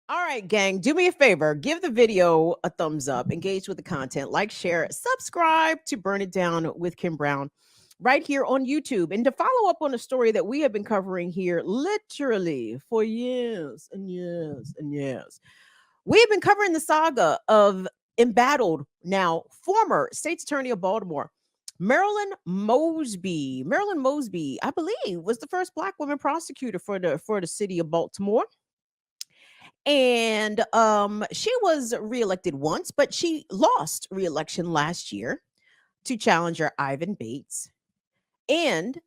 All right, gang, do me a favor. Give the video a thumbs up, engage with the content, like, share, subscribe to Burn It Down with Kim Brown right here on YouTube. And to follow up on a story that we have been covering here literally for years and years and years, we've been covering the saga of embattled now former state's attorney of Baltimore, Marilyn Mosby. Marilyn Mosby, I believe, was the first black woman prosecutor for the city of Baltimore. And she was reelected once, but she lost reelection last year to challenger Ivan Bates. And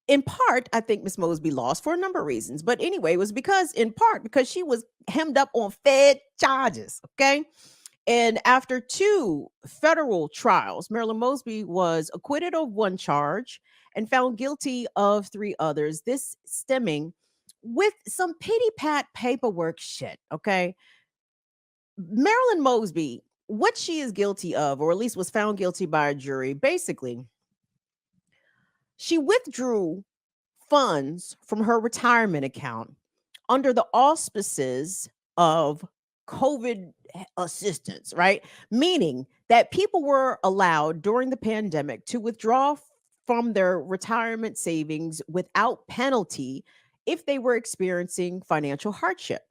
in part, I think Miss Mosby lost for a number of reasons. But anyway, it was in part, because she was hemmed up on Fed charges. Okay. And after two federal trials, Marilyn Mosby was acquitted of one charge and found guilty of three others. This stemming with some pity pat paperwork shit. Okay. Marilyn Mosby, what she is guilty of, or at least was found guilty by a jury, basically, she withdrew funds from her retirement account under the auspices of COVID assistance, right? Meaning that people were allowed during the pandemic to withdraw from their retirement savings without penalty if they were experiencing financial hardship.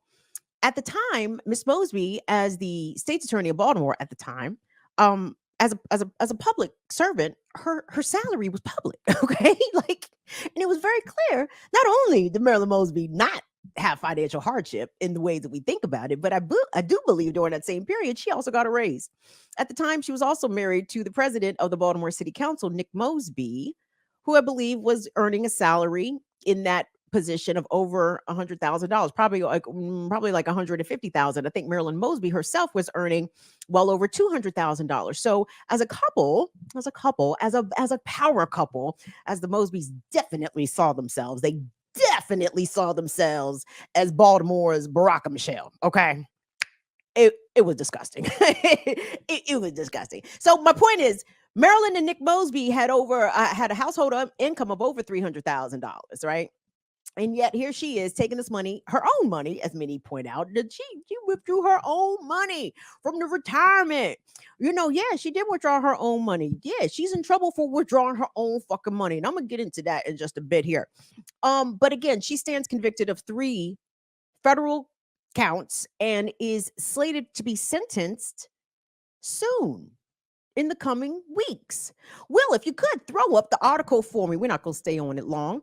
At the time, Miss Mosby, as the state's attorney of Baltimore at the time, as a public servant, her salary was public. Okay, like, and it was very clear. Not only did Marilyn Mosby not have financial hardship in the way that we think about it, but I do believe during that same period she also got a raise. At the time, she was also married to the president of the Baltimore City Council, Nick Mosby, who I believe was earning a salary in that position of over $100,000, probably like 150,000. I think Marilyn Mosby herself was earning well over $200,000. So as a power couple, as the Mosbys definitely saw themselves, they definitely saw themselves as Baltimore's Barack Michelle. Okay. It was disgusting. It was disgusting. So my point is, Marilyn and Nick Mosby had a household income of over $300,000, right? And yet here she is taking this money, her own money, as many point out, that she withdrew her own money from the retirement. Yeah, she did withdraw her own money. Yeah, she's in trouble for withdrawing her own fucking money. And I'm gonna get into that in just a bit here. But again, she stands convicted of three federal counts and is slated to be sentenced soon in the coming weeks. Will, if you could throw up the article for me, we're not gonna stay on it long.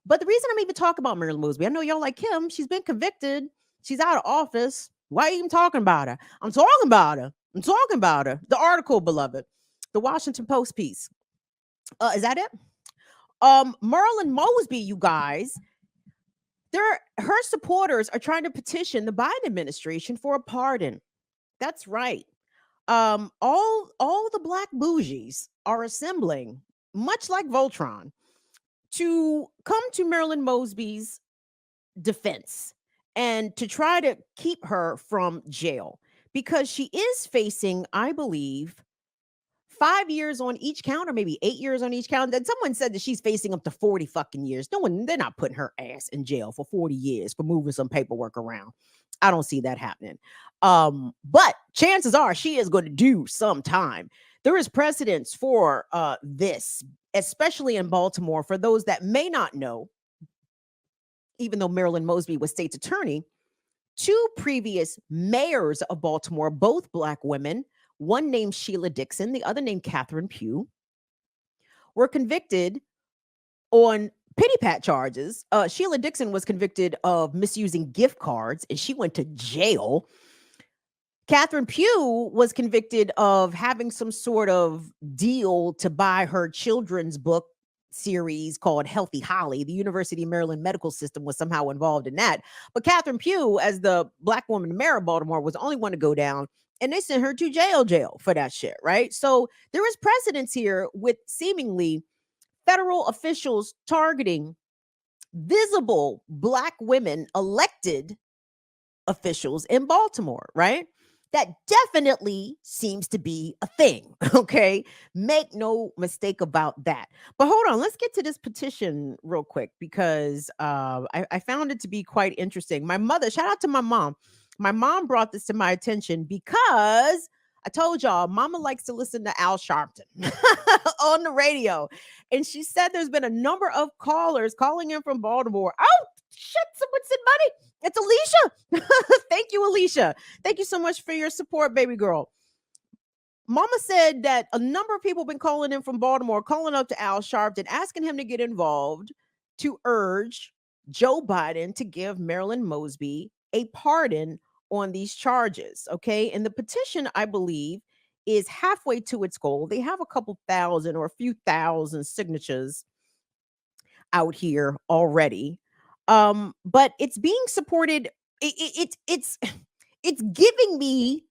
But the reason I'm even talking about Marilyn Mosby, I know y'all like Kim. She's been convicted. She's out of office. Why are you even talking about her? I'm talking about her. I'm talking about her. The article, beloved. The Washington Post piece. Is that it? Marilyn Mosby, you guys, her supporters are trying to petition the Biden administration for a pardon. That's right. All the black bougies are assembling, much like Voltron, to come to Marilyn Mosby's defense and to try to keep her from jail, because she is facing, I believe, 5 years on each count, or maybe 8 years on each count. Then someone said that she's facing up to 40 fucking years. They're not putting her ass in jail for 40 years for moving some paperwork around. I don't see that happening. But chances are she is going to do some time. There is precedence for this, especially in Baltimore. For those that may not know, even though Marilyn Mosby was state's attorney, two previous mayors of Baltimore, both black women, one named Sheila Dixon, the other named Catherine Pugh, were convicted on pity pat charges. Sheila Dixon was convicted of misusing gift cards, and she went to jail. Catherine Pugh was convicted of having some sort of deal to buy her children's book series called Healthy Holly. The University of Maryland medical system was somehow involved in that. But Catherine Pugh, as the black woman mayor of Baltimore, was the only one to go down, and they sent her to jail for that shit, right? So there is precedence here with seemingly federal officials targeting visible black women elected officials in Baltimore, right? That definitely seems to be a thing. Okay. Make no mistake about that. But hold on, let's get to this petition real quick, because I found it to be quite interesting. My mother, shout out to my mom. My mom brought this to my attention because I told y'all, mama likes to listen to Al Sharpton on the radio. And she said there's been a number of callers calling in from Baltimore. Oh, shit, someone said money. It's Alicia. Thank you, Alicia. Thank you so much for your support, baby girl. Mama said that a number of people have been calling in from Baltimore, calling up to Al Sharpton, asking him to get involved to urge Joe Biden to give Marilyn Mosby a pardon on these charges. Okay. And the petition, I believe, is halfway to its goal. They have a couple thousand or a few thousand signatures out here already. But it's being supported. It's giving me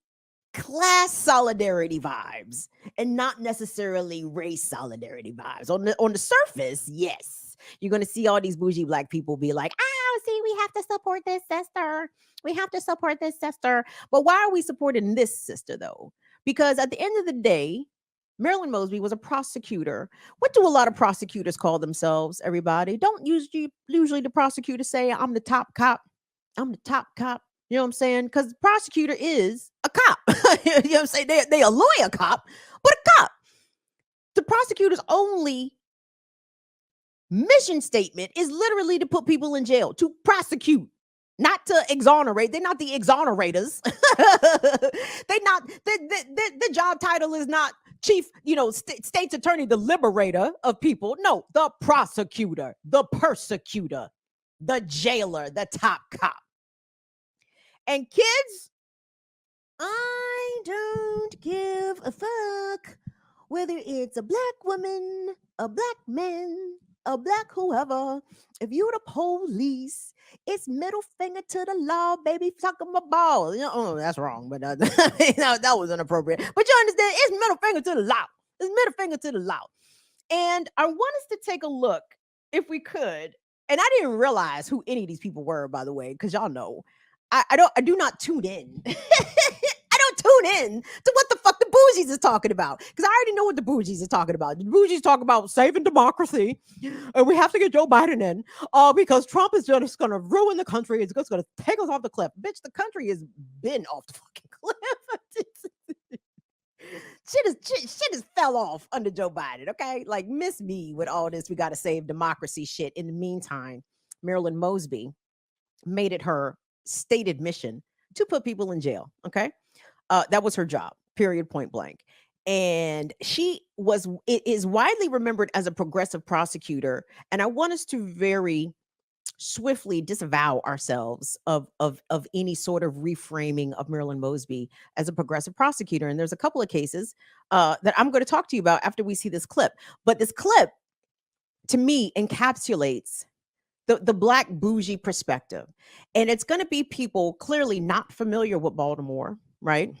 class solidarity vibes and not necessarily race solidarity vibes. On the surface, yes, you're going to see all these bougie Black people be like, oh, see, we have to support this sister. We have to support this sister. But why are we supporting this sister, though? Because at the end of the day, Marilyn Mosby was a prosecutor. What do a lot of prosecutors call themselves, everybody? Don't usually the prosecutors say, I'm the top cop. I'm the top cop. You know what I'm saying? Because the prosecutor is a cop. You know what I'm saying? They a lawyer cop, but a cop. The prosecutor's only mission statement is literally to put people in jail, to prosecute, not to exonerate. They're not the exonerators. The job title is not chief, state's attorney, the liberator of people. No, the prosecutor, the persecutor, the jailer, the top cop. And kids, I don't give a fuck whether it's a Black woman, a Black man, a Black whoever. If you're the police, it's middle finger to the law, baby. Sucking my balls. Oh, that's wrong, but that was inappropriate. But you understand, it's middle finger to the law. It's middle finger to the law. And I want us to take a look, if we could. And I didn't realize who any of these people were, by the way, because y'all know. I do not tune in. I don't tune in to what the fuck the bougies is talking about. Because I already know what the bougies is talking about. The bougies talk about saving democracy. And we have to get Joe Biden in. Because Trump is just going to ruin the country. It's just going to take us off the cliff. Bitch, the country has been off the fucking cliff. Shit has fell off under Joe Biden, okay? Like, miss me with all this we got to save democracy shit. In the meantime, Marilyn Mosby made it her stated mission to put people in jail. Okay. That was her job, period, point blank. And it is widely remembered as a progressive prosecutor. And I want us to very swiftly disavow ourselves of any sort of reframing of Marilyn Mosby as a progressive prosecutor. And there's a couple of cases that I'm going to talk to you about after we see this clip. But this clip, to me, encapsulates the Black bougie perspective. And it's going to be people clearly not familiar with Baltimore, right?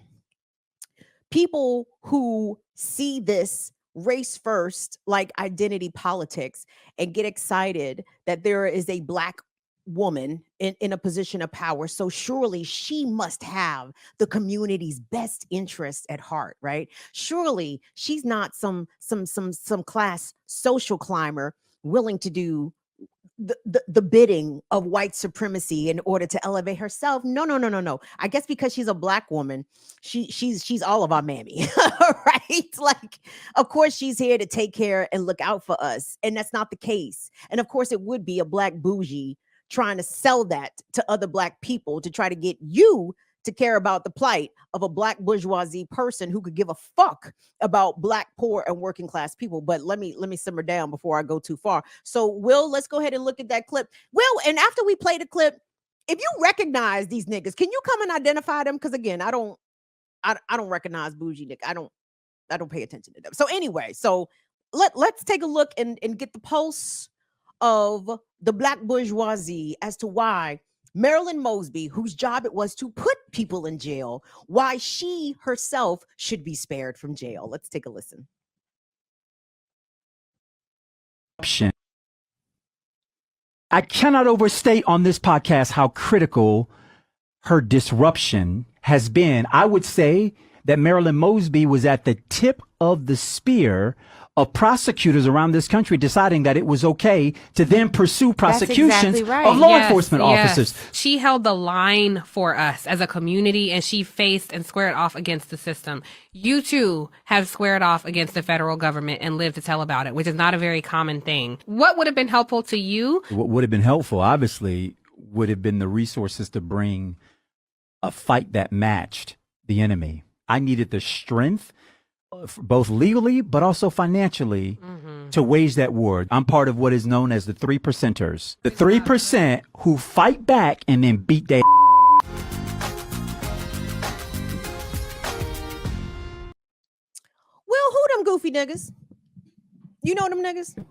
People who see this race first, like identity politics, and get excited that there is a Black woman in a position of power. So surely she must have the community's best interest at heart, right? Surely she's not some class social climber willing to do the bidding of white supremacy in order to elevate herself. No. I guess because she's a Black woman, she's all of our mammy, right? Like, of course she's here to take care and look out for us. And that's not the case. And of course it would be a Black bougie trying to sell that to other Black people to try to get you to care about the plight of a Black bourgeoisie person who could give a fuck about Black, poor, and working class people. But let me simmer down before I go too far. So, Will, let's go ahead and look at that clip. Will, and after we play the clip, if you recognize these niggas, can you come and identify them? Because again, I don't recognize bougie niggas. I don't pay attention to them. So anyway, let's take a look and get the pulse of the Black bourgeoisie as to why Marilyn Mosby, whose job it was to put people in jail, why she herself should be spared from jail. Let's take a listen. I cannot overstate on this podcast how critical her disruption has been. I would say that Marilyn Mosby was at the tip of the spear of prosecutors around this country deciding that it was okay to then pursue prosecutions exactly right. of law enforcement officers. She held the line for us as a community, and she faced and squared off against the system. You too have squared off against the federal government and lived to tell about it, which is not a very common thing. What would have been helpful to you? What would have been helpful, obviously, would have been the resources to bring a fight that matched the enemy. I needed the strength, both legally but also financially, to wage that war. I'm part of what is known as the 3%ers. The 3% who fight back and then beat their Well, who them goofy niggas? You know them niggas?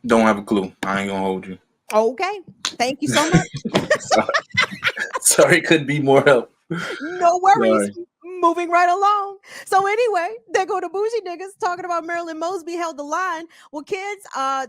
Don't have a clue. I ain't gonna hold you. Okay. Thank you so much. Sorry, could be more help. No worries. Moving right along. So anyway, there go the bougie niggas talking about Marilyn Mosby held the line. Well, kids, I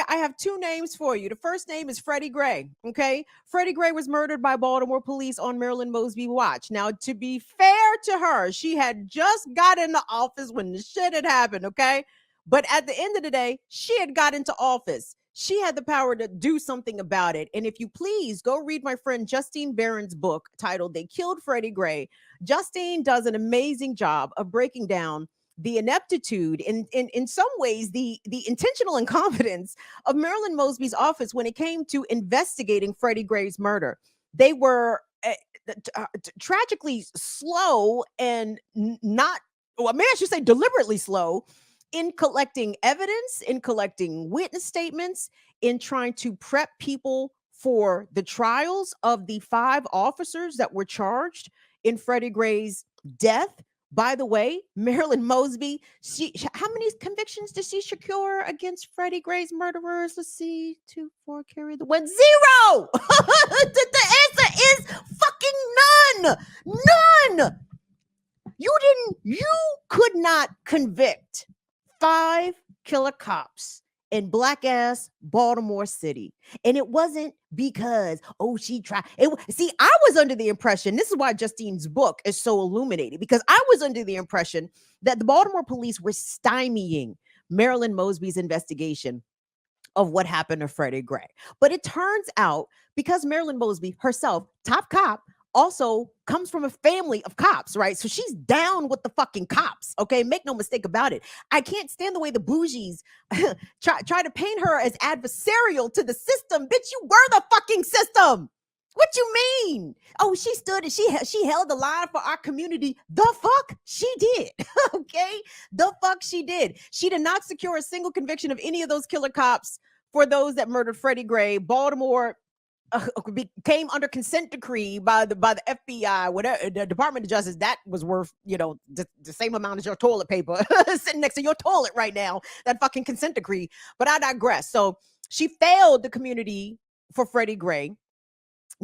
have two names for you. The first name is Freddie Gray. Okay, Freddie Gray was murdered by Baltimore police on Marilyn Mosby watch. Now, to be fair to her, she had just got in the office when the shit had happened. Okay, but at the end of the day, she had got into office. She had the power to do something about it. And if you please go read my friend Justine Barron's book titled They Killed Freddie Gray. Justine does an amazing job of breaking down the ineptitude, in some ways, the intentional incompetence of Marilyn Mosby's office when it came to investigating Freddie Gray's murder. They were tragically slow and not, well, maybe I should say deliberately slow in collecting evidence, in collecting witness statements, in trying to prep people for the trials of the 5 officers that were charged in Freddie Gray's death. By the way, Marilyn Mosby, how many convictions did she secure against Freddie Gray's murderers? Let's see, 2, 4, carry the 1, 0. The answer is fucking none. None. You could not convict 5 killer cops in black ass Baltimore City. And it wasn't because, she tried. See, I was under the impression, this is why Justine's book is so illuminating, because I was under the impression that the Baltimore police were stymieing Marilyn Mosby's investigation of what happened to Freddie Gray. But it turns out, because Marilyn Mosby herself, top cop, also comes from a family of cops, right? So she's down with the fucking cops, okay? Make no mistake about it. I can't stand the way the bougies try to paint her as adversarial to the system. Bitch, you were the fucking system. What you mean? Oh, she stood and she held the line for our community. The fuck she did, okay? The fuck she did. She did not secure a single conviction of any of those killer cops for those that murdered Freddie Gray. Baltimore came under consent decree by the FBI, whatever, the Department of Justice. That was worth, the same amount as your toilet paper sitting next to your toilet right now, that fucking consent decree. But I digress. So she failed the community for Freddie Gray,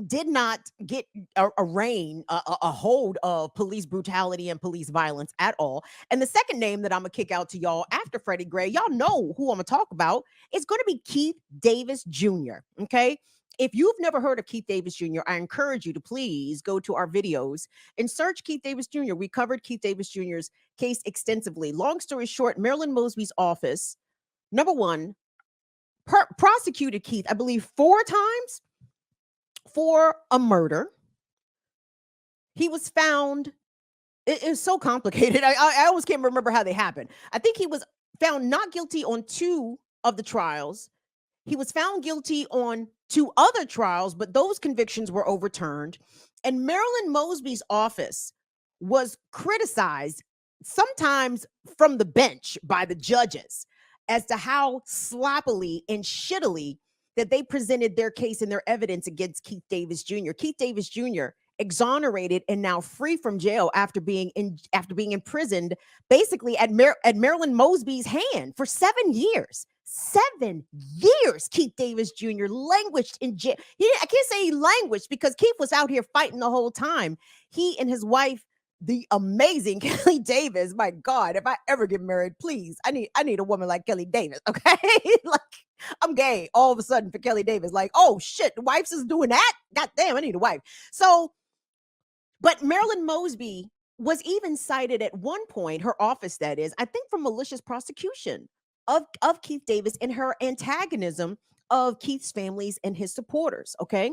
did not get a hold of police brutality and police violence at all. And the second name that I'm gonna kick out to y'all after Freddie Gray, y'all know who I'm gonna talk about. It's gonna be Keith Davis Jr. Okay. If you've never heard of Keith Davis Jr., I encourage you to please go to our videos and search Keith Davis Jr. We covered Keith Davis Jr.'s case extensively. Long story short, Marilyn Mosby's office, number one, prosecuted Keith, I believe, 4 times for a murder. He was found, it is so complicated. I always can't remember how they happened. I think he was found not guilty on 2 of the trials. He was found guilty on 2 other trials, but those convictions were overturned. And Marilyn Mosby's office was criticized, sometimes from the bench by the judges, as to how sloppily and shittily that they presented their case and their evidence against Keith Davis Jr. Keith Davis Jr. exonerated and now free from jail after being imprisoned basically at Marilyn Mosby's hand for 7 years. 7 years Keith Davis Jr. languished in jail. I can't say he languished because Keith was out here fighting the whole time. He and his wife, the amazing Kelly Davis. My God, if I ever get married, please, I need a woman like Kelly Davis. Okay, like I'm gay all of a sudden for Kelly Davis. Like, oh shit, the wife's is doing that. God damn, I need a wife. So, but Marilyn Mosby was even cited at one point, her office, that is, I think, for malicious prosecution of Keith Davis and her antagonism of Keith's families and his supporters. Okay.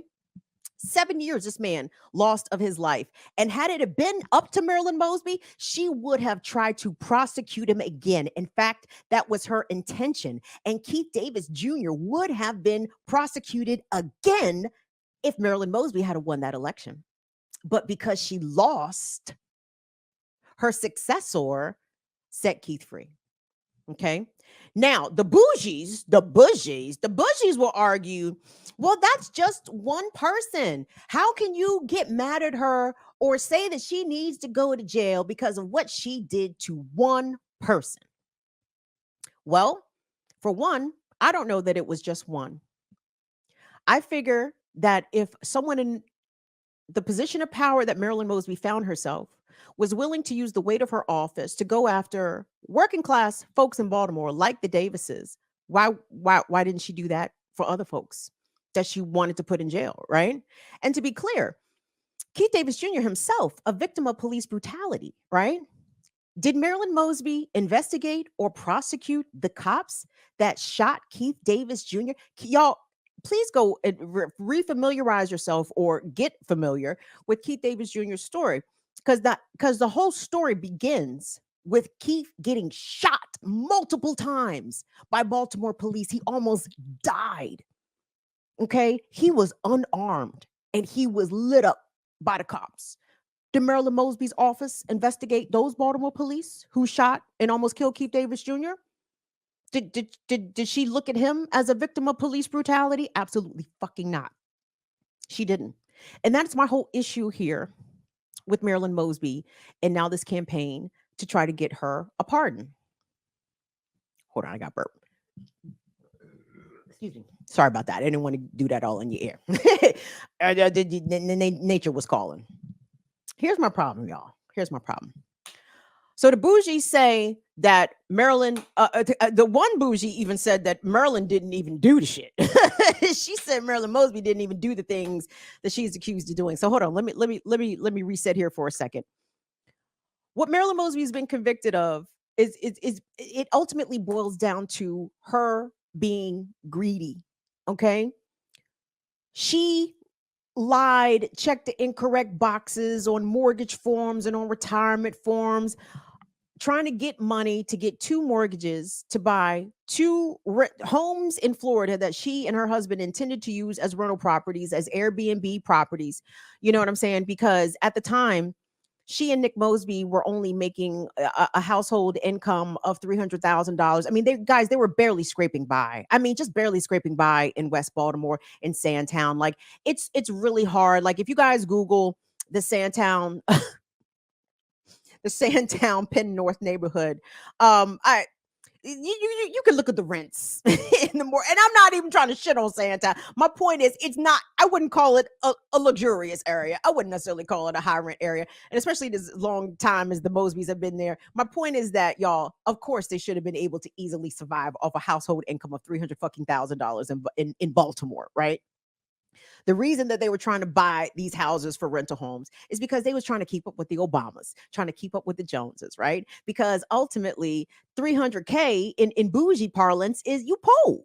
7 years this man lost of his life. And had it been up to Marilyn Mosby, she would have tried to prosecute him again. In fact, that was her intention. And Keith Davis Jr. would have been prosecuted again if Marilyn Mosby had won that election. But because she lost, her successor set Keith free. Okay. Now, the bougies will argue, well, that's just one person. How can you get mad at her or say that she needs to go to jail because of what she did to one person? Well, for one, I don't know that it was just one. I figure that if someone in the position of power that Marilyn Mosby found herself was willing to use the weight of her office to go after working class folks in Baltimore like the Davises, why didn't she do that for other folks that she wanted to put in jail, right? And to be clear, Keith Davis Jr. himself, a victim of police brutality, right? Did Marilyn Mosby investigate or prosecute the cops that shot Keith Davis Jr.? Y'all, please go and refamiliarize yourself or get familiar with Keith Davis Jr.'s story, because the whole story begins with Keith getting shot multiple times by Baltimore police. He almost died. Okay, he was unarmed and he was lit up by the cops. Did Marilyn Mosby's office investigate those Baltimore police who shot and almost killed Keith Davis Jr.? Did she look at him as a victim of police brutality? Absolutely fucking not. She didn't. And that's my whole issue here with Marilyn Mosby and now this campaign to try to get her a pardon. Hold on, I got burp. Excuse me. Sorry about that. I didn't want to do that all in your ear. Nature was calling. Here's my problem, y'all. Here's my problem. So the bougies say that Marilyn, the one bougie even said that Marilyn didn't even do the shit. She said Marilyn Mosby didn't even do the things that she's accused of doing. So hold on, let me reset here for a second. What Marilyn Mosby has been convicted of is it ultimately boils down to her being greedy. Okay, she lied, checked the incorrect boxes on mortgage forms and on retirement forms, trying to get money to get two mortgages to buy two homes in Florida that she and her husband intended to use as rental properties, as Airbnb properties. You know what I'm saying? Because at the time, she and Nick Mosby were only making a household income of $300,000. I mean, they were barely scraping by. I mean, just barely scraping by in West Baltimore, in Sandtown. Like, it's really hard. Like, if you guys Google the Sandtown, the Sandtown Penn North neighborhood, you can look at the rents in the more, and I'm not even trying to shit on Sandtown. My point is, it's not, I wouldn't call it a luxurious area. I wouldn't necessarily call it a high rent area. And especially this long time as the Mosbys have been there. My point is that, y'all, of course, they should have been able to easily survive off a household income of $300,000 in Baltimore, right? The reason that they were trying to buy these houses for rental homes is because they was trying to keep up with the Obamas, trying to keep up with the Joneses, right? Because ultimately, $300K in bougie parlance is you poor.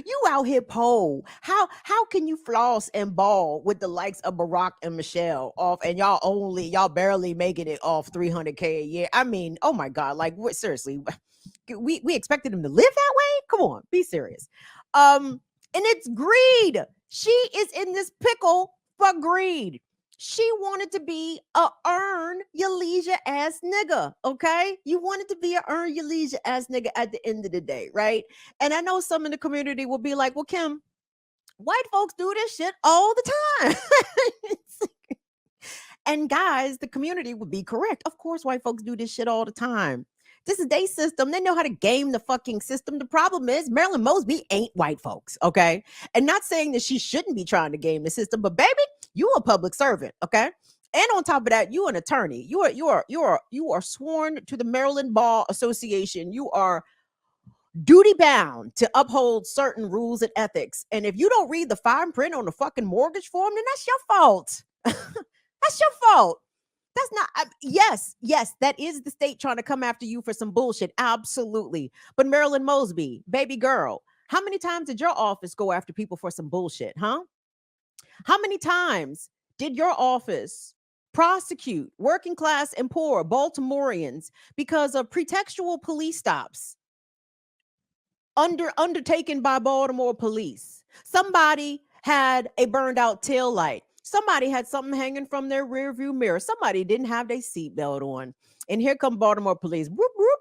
You out here poor. How can you floss and ball with the likes of Barack and Michelle off, and y'all barely making it off $300K a year? I mean, oh my God, like, what, seriously? We expected him to live that way? Come on, be serious. And it's greed. She is in this pickle for greed. She wanted to be a earn your leisure ass nigga, okay? You wanted to be a earn your leisure ass nigga at the end of the day, right? And I know some in the community will be like, well, Kim, white folks do this shit all the time. And guys, the community would be correct. Of course, white folks do this shit all the time. This is their system. They know how to game the fucking system. The problem is Marilyn Mosby ain't white folks, okay? And not saying that she shouldn't be trying to game the system, but baby, you a public servant, okay? And on top of that, you an attorney. You are sworn to the Maryland Bar Association. You are duty bound to uphold certain rules and ethics. And if you don't read the fine print on the fucking mortgage form, then that's your fault. That's your fault. That's not, yes, that is the state trying to come after you for some bullshit. Absolutely. But Marilyn Mosby, baby girl, how many times did your office go after people for some bullshit, huh? How many times did your office prosecute working class and poor Baltimoreans because of pretextual police stops undertaken by Baltimore police? Somebody had a burned out tail light. Somebody had something hanging from their rear view mirror. Somebody didn't have their seatbelt on. And here come Baltimore police, whoop, whoop,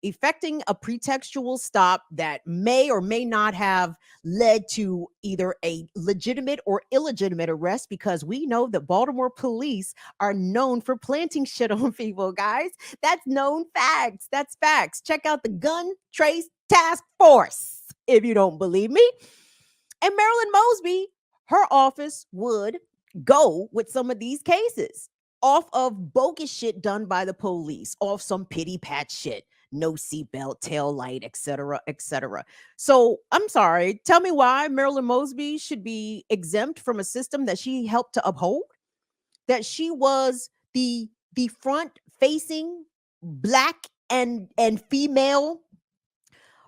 effecting a pretextual stop that may or may not have led to either a legitimate or illegitimate arrest, because we know that Baltimore police are known for planting shit on people, guys. That's known facts. That's facts. Check out the Gun Trace Task Force if you don't believe me. And Marilyn Mosby, her office would go with some of these cases off of bogus shit done by the police, off some pity pat shit, no seatbelt, tail light, etc., etc. So I'm sorry, tell me why Marilyn Mosby should be exempt from a system that she helped to uphold, that she was the front facing black and female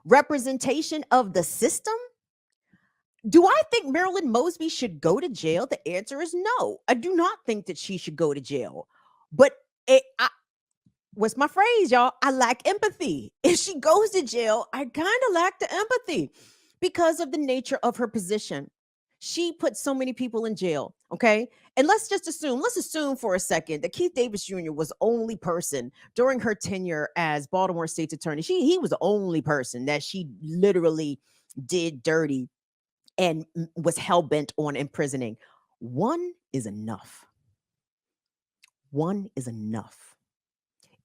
representation of the system. Do I think Marilyn Mosby should go to jail? The answer is no. I do not think that she should go to jail. But what's my phrase, y'all? I lack empathy. If she goes to jail, I kind of lack the empathy because of the nature of her position. She put so many people in jail, okay? And let's assume for a second that Keith Davis Jr. was the only person during her tenure as Baltimore State's attorney. He was the only person that she literally did dirty and was hell-bent on imprisoning. One is enough. One is enough.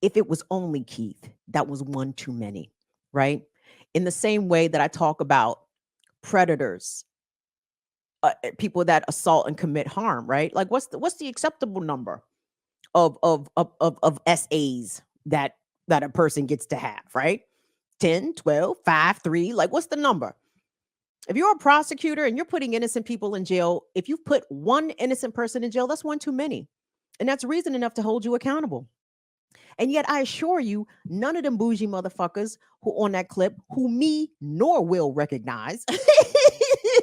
If it was only Keith, that was one too many, right? In the same way that I talk about predators, people that assault and commit harm, right? Like what's the acceptable number of SAs that a person gets to have, right? 10, 12, 5, 3, like what's the number? If you're a prosecutor and you're putting innocent people in jail, if you put one innocent person in jail, that's one too many. And that's reason enough to hold you accountable. And yet I assure you, none of them bougie motherfuckers who on that clip, who me nor will recognize,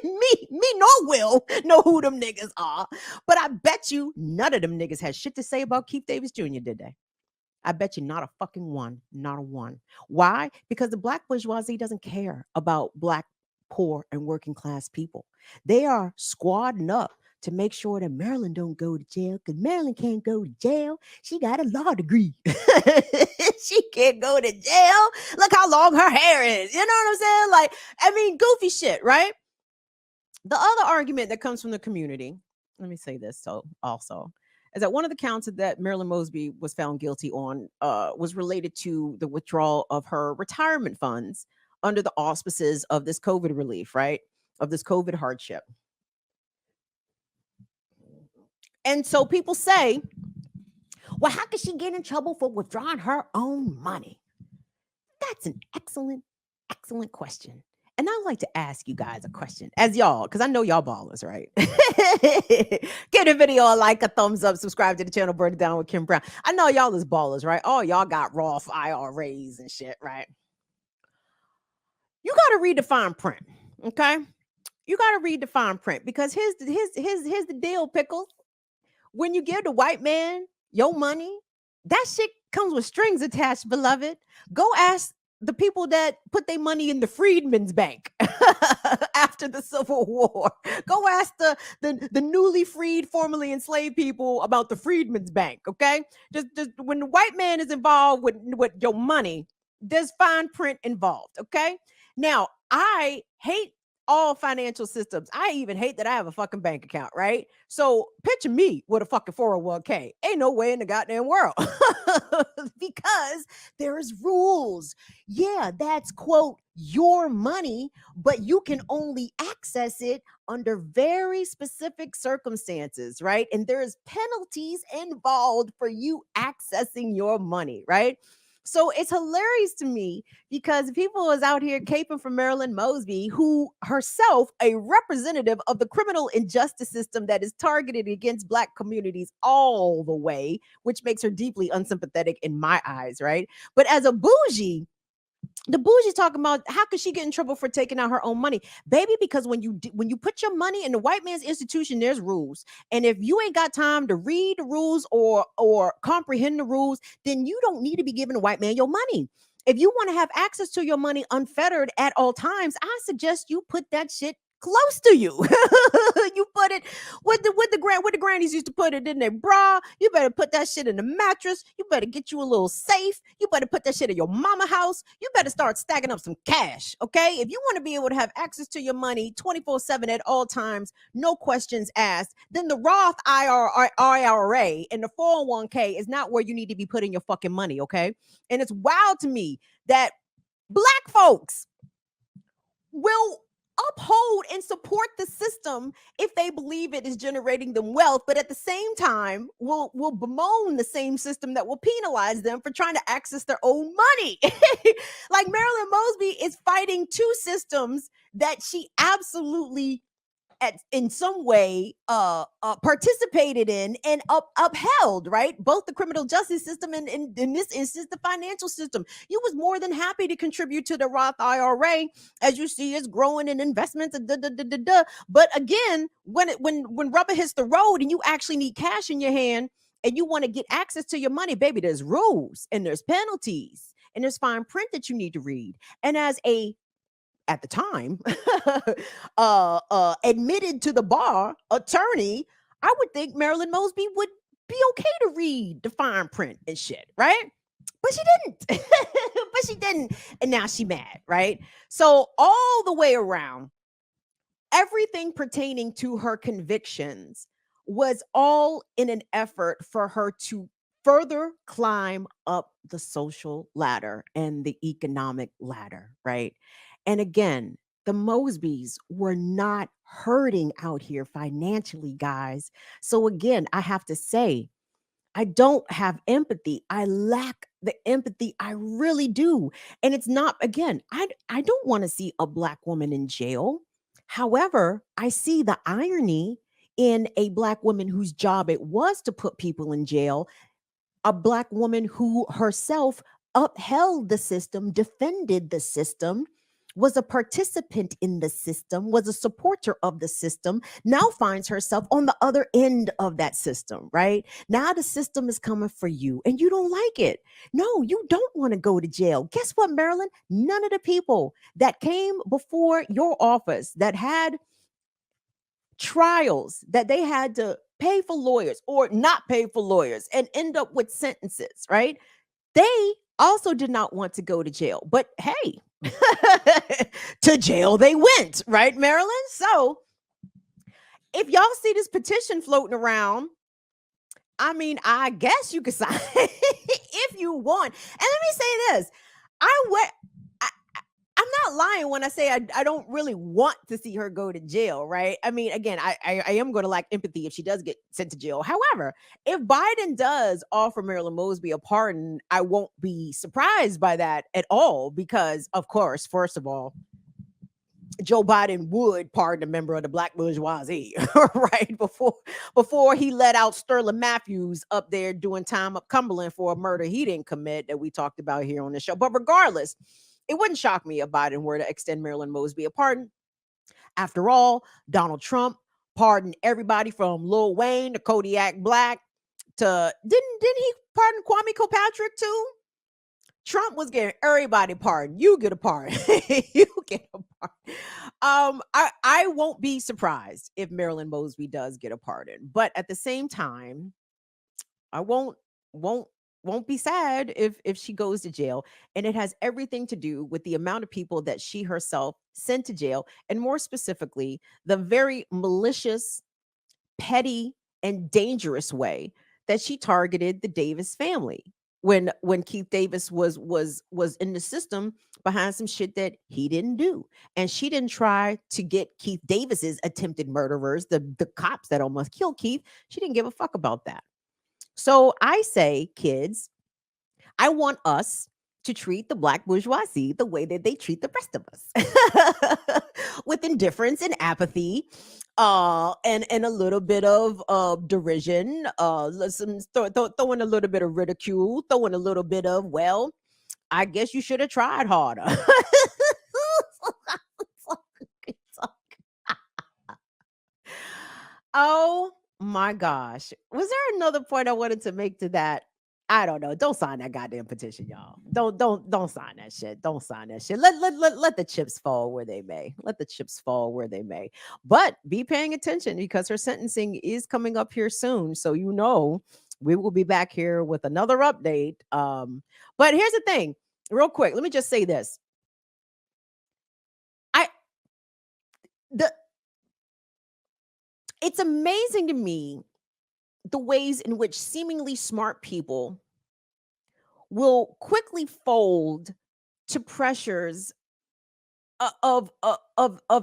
me nor will know who them niggas are. But I bet you none of them niggas had shit to say about Keith Davis Jr., did they? I bet you not a fucking one, not a one. Why? Because the black bourgeoisie doesn't care about black, poor, and working class people. They are squadding up to make sure that Marilyn don't go to jail, because Marilyn can't go to jail. She got a law degree. She can't go to jail. Look how long her hair is. You know what I'm saying? Like, I mean, goofy shit, right? The other argument that comes from the community, let me say this so also, is that one of the counts that Marilyn Mosby was found guilty on was related to the withdrawal of her retirement funds under the auspices of this COVID relief, right? Of this COVID hardship. And so people say, well, how could she get in trouble for withdrawing her own money? That's an excellent, excellent question. And I'd like to ask you guys a question as y'all, because I know y'all ballers, right? Give the video a like, a thumbs up, subscribe to the channel, Burn It Down with Kim Brown. I know y'all is ballers, right? Oh, y'all got Roth IRAs and shit, right? You got to read the fine print, okay? You got to read the fine print, because here's the deal, Pickles. When you give the white man your money, that shit comes with strings attached, beloved. Go ask the people that put their money in the freedmen's bank after the Civil War. Go ask the newly freed, formerly enslaved people about the freedmen's bank, okay? Just when the white man is involved with your money, there's fine print involved, okay? Now, I hate all financial systems. I even hate that I have a fucking bank account, right? So picture me with a fucking 401k. Ain't no way in the goddamn world. Because there's rules. Yeah, that's quote your money, but you can only access it under very specific circumstances, right? And there's penalties involved for you accessing your money, right? So it's hilarious to me because people is out here caping for Marilyn Mosby, who herself a representative of the criminal injustice system that is targeted against Black communities all the way, which makes her deeply unsympathetic in my eyes, right? But as a bougie, the bougie talking about how could she get in trouble for taking out her own money, baby? Because when you put your money in the white man's institution, there's rules, and if you ain't got time to read the rules or comprehend the rules, then you don't need to be giving the white man your money. If you want to have access to your money unfettered at all times, I suggest you put that shit close to you. You put it with the grannies used to put it in their bra. You better put that shit in the mattress. You better get you a little safe. You better put that shit in your mama house. You better start stacking up some cash. Okay, if you want to be able to have access to your money 24/7 at all times, no questions asked, then the Roth IRA and the 401k is not where you need to be putting your fucking money. Okay, and it's wild to me that Black folks will uphold and support the system if they believe it is generating them wealth, but at the same time will bemoan the same system that will penalize them for trying to access their own money. Like Marilyn Mosby is fighting two systems that she absolutely in some way participated in and upheld, right? Both the criminal justice system and in this instance the financial system. You was more than happy to contribute to the Roth IRA, as you see it's growing in investments and but again, when rubber hits the road and you actually need cash in your hand and you want to get access to your money, baby, there's rules and there's penalties and there's fine print that you need to read. And as a at the time admitted to the bar attorney, I would think Marilyn Mosby would be okay to read the fine print and shit, right? But she didn't. But she didn't, and now she mad, right? So all the way around, everything pertaining to her convictions was all in an effort for her to further climb up the social ladder and the economic ladder, right? And again, the Mosbys were not hurting out here financially, guys. So again, I have to say, I don't have empathy. I lack the empathy. I really do. And it's not, again, I don't want to see a Black woman in jail. However, I see the irony in a Black woman whose job it was to put people in jail, a Black woman who herself upheld the system, defended the system, was a participant in the system, was a supporter of the system, now finds herself on the other end of that system, right? Now the system is coming for you and you don't like it. No, you don't want to go to jail. Guess what, Marilyn? None of the people that came before your office that had trials that they had to pay for lawyers or not pay for lawyers and end up with sentences, right? They also did not want to go to jail. But hey, to jail they went, right, Marilyn? So if y'all see this petition floating around, I mean, I guess you could sign if you want. And let me say this. I'm not lying when I say I don't really want to see her go to jail, right? I mean, again, I am going to lack empathy if she does get sent to jail. However, if Biden does offer Marilyn Mosby a pardon, I won't be surprised by that at all because, of course, first of all, Joe Biden would pardon a member of the Black bourgeoisie, right? Before he let out Sterling Matthews up there doing time up Cumberland for a murder he didn't commit that we talked about here on the show. But regardless, it wouldn't shock me if Biden were to extend Marilyn Mosby a pardon. After all, Donald Trump pardoned everybody from Lil Wayne to Kodiak Black to didn't he pardon Kwame Kilpatrick too? Trump was getting everybody pardoned. You get a pardon. You get a pardon. I won't be surprised if Marilyn Mosby does get a pardon, but at the same time, I won't be sad if she goes to jail. And it has everything to do with the amount of people that she herself sent to jail, and more specifically, the very malicious, petty, and dangerous way that she targeted the Davis family when Keith Davis was in the system behind some shit that he didn't do. And she didn't try to get Keith Davis's attempted murderers, the cops that almost killed Keith. She didn't give a fuck about that. So I say, kids, I want us to treat the black bourgeoisie the way that they treat the rest of us, with indifference and apathy, and a little bit of derision, throwing a little bit of ridicule, throwing a little bit of, well, I guess you should have tried harder. Oh my gosh. Was there another point I wanted to make to that? I don't know. Don't sign that goddamn petition, y'all. Don't sign that shit. Don't sign that shit. Let the chips fall where they may. Let the chips fall where they may. But be paying attention because her sentencing is coming up here soon. So we will be back here with another update. But here's the thing, real quick. Let me just say this. It's amazing to me the ways in which seemingly smart people will quickly fold to pressures of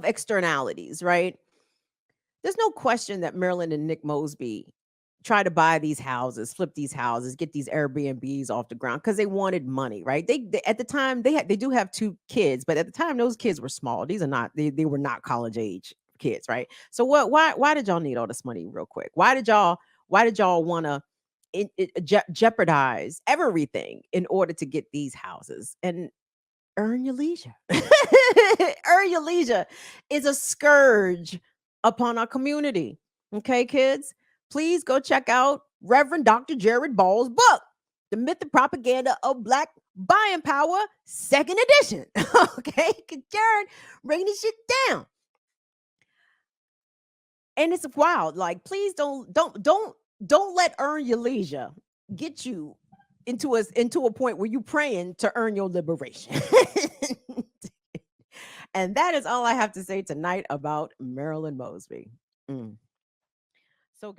externalities, right? There's no question that Marilyn and Nick Mosby tried to buy these houses, flip these houses, get these Airbnbs off the ground because they wanted money, right? They at the time they do have 2 kids, but at the time those kids were small. These are not they were not college age kids, right? So why did y'all need all this money real quick? Why did y'all want to jeopardize everything in order to get these houses? And earn your leisure. Earn your leisure is a scourge upon our community. Okay, kids, please go check out Reverend Dr. Jared Ball's book, The Myth and Propaganda of Black Buying Power, 2nd edition. Okay, Jared, bring this shit down. And it's wild. Like, please don't let earn your leisure get you into a point where you're praying to earn your liberation. And that is all I have to say tonight about Marilyn Mosby. So, guys.